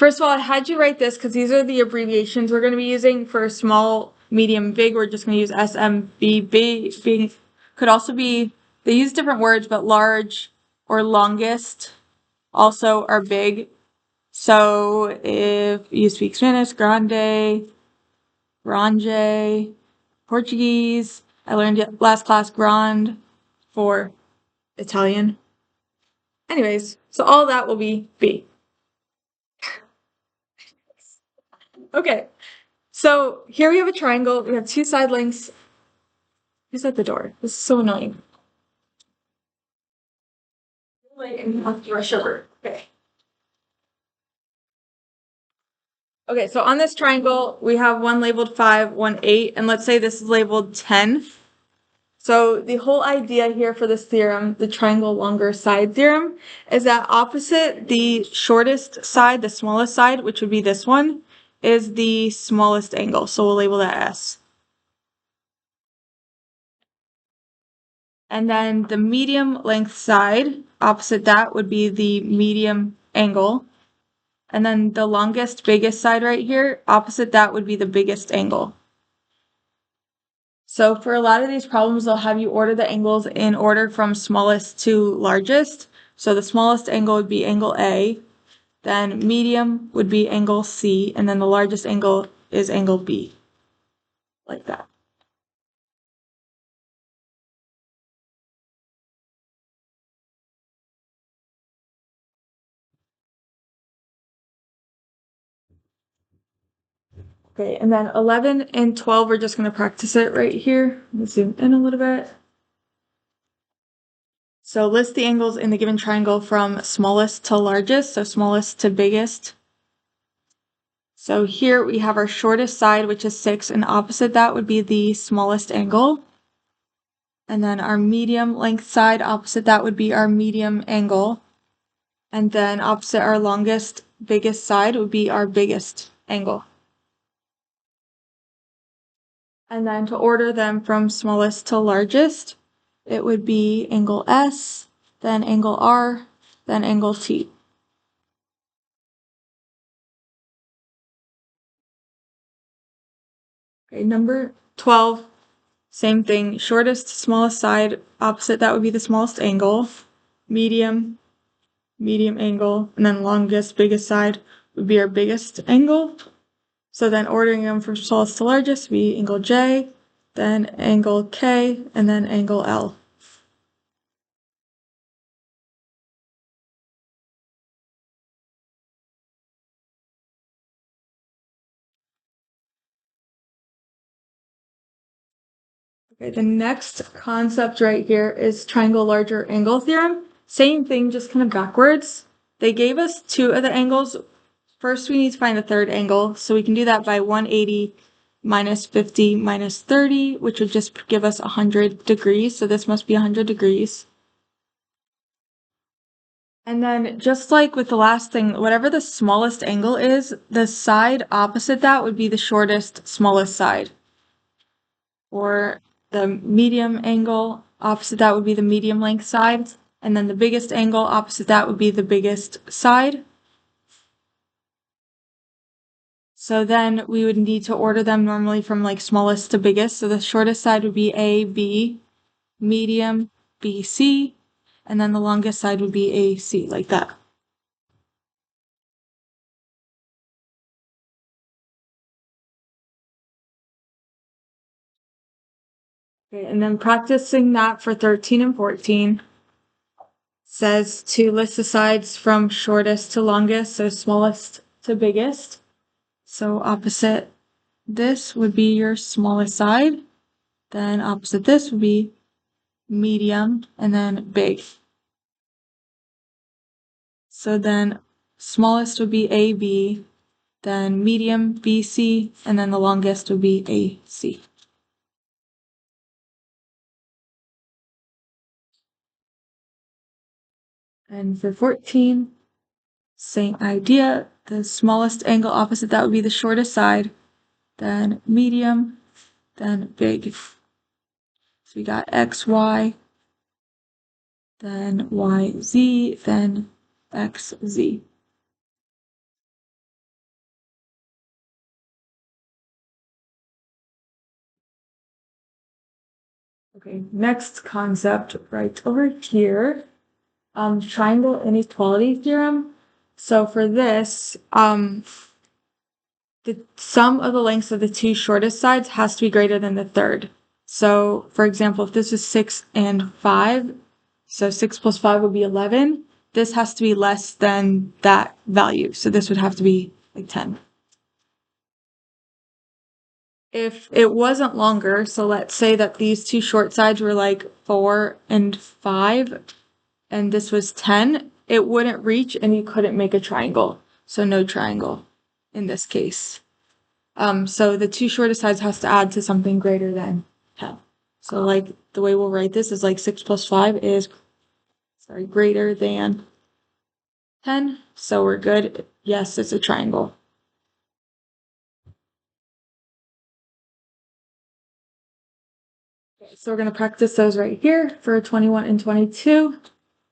first of all, I had you write this because these are the abbreviations we're going to be using for small, medium, big. We're just going to use SMBB. Being could also be, they use different words, but large or longest also are big. So if you speak Spanish, grande, Portuguese. I learned last class grand for Italian. Anyways, so all that will be B. Okay, so here we have a triangle. We have two side lengths. Who's at the door? This is so annoying. Rush over. Okay. Okay, so on this triangle, we have one labeled 5, one 8, and let's say this is labeled 10. So the whole idea here for this theorem, the triangle longer side theorem, is that opposite the shortest side, the smallest side, which would be this one, is the smallest angle. So we'll label that S. And then the medium length side, opposite that would be the medium angle. And then the longest, biggest side right here, opposite that would be the biggest angle. So for a lot of these problems, they'll have you order the angles in order from smallest to largest. So the smallest angle would be angle A, then medium would be angle C, and then the largest angle is angle B, like that. Okay, and then 11 and 12, we're just going to practice it right here. Let's zoom in a little bit. So list the angles in the given triangle from smallest to largest, so smallest to biggest. So here we have our shortest side, which is 6, and opposite that would be the smallest angle. And then our medium length side, opposite that would be our medium angle. And then opposite our longest, biggest side would be our biggest angle. And then to order them from smallest to largest, it would be angle S, then angle R, then angle T. Okay, number 12, same thing. Shortest, smallest side, opposite that would be the smallest angle. Medium, medium angle, and then longest, biggest side would be our biggest angle. So then ordering them from smallest to largest would be angle J, then angle K, and then angle L. Okay, the next concept right here is triangle larger angle theorem. Same thing, just kind of backwards. They gave us two of the angles. First, we need to find the third angle. So we can do that by 180 minus 50 minus 30, which would just give us 100 degrees. So this must be 100 degrees. And then just like with the last thing, whatever the smallest angle is, the side opposite that would be the shortest, smallest side. Or the medium angle opposite that would be the medium length side. And then the biggest angle opposite that would be the biggest side. So then we would need to order them normally from like smallest to biggest. So the shortest side would be A, B, medium, B, C, and then the longest side would be A, C, like that. Okay, and then practicing that for 13 and 14 says to list the sides from shortest to longest, so smallest to biggest. So opposite this would be your smallest side. Then opposite this would be medium and then big. So then smallest would be AB, then medium BC, and then the longest would be AC. And for 14, same idea. The smallest angle opposite that would be the shortest side, then medium, then big. So we got XY, then YZ, then XZ. Okay, next concept right over here, triangle inequality theorem. So for this, the sum of the lengths of the two shortest sides has to be greater than the third. So for example, if this is 6 and 5, so 6 plus 5 would be 11. This has to be less than that value. So this would have to be like 10. If it wasn't longer, so let's say that these two short sides were like 4 and 5, and this was 10, it wouldn't reach and you couldn't make a triangle. So no triangle in this case. So the two shortest sides has to add to something greater than 10. So like the way we'll write this is like 6 plus 5 is, greater than 10. So we're good. Yes, it's a triangle. Okay, so we're going to practice those right here for 21 and 22.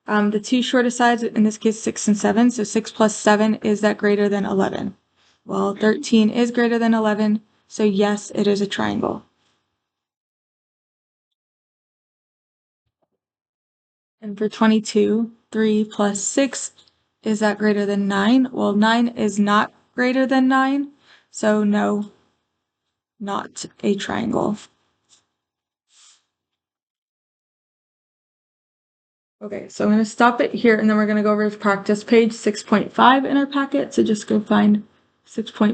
The two shortest sides, in this case, 6 and 7. So 6 plus 7, is that greater than 11? Well, 13 is greater than 11. So yes, it is a triangle. And for 22, 3 plus 6, is that greater than 9? Well, 9 is not greater than 9. So no, not a triangle. Okay, so I'm going to stop it here and then we're going to go over to practice page 6.5 in our packet. So just go find 6.5.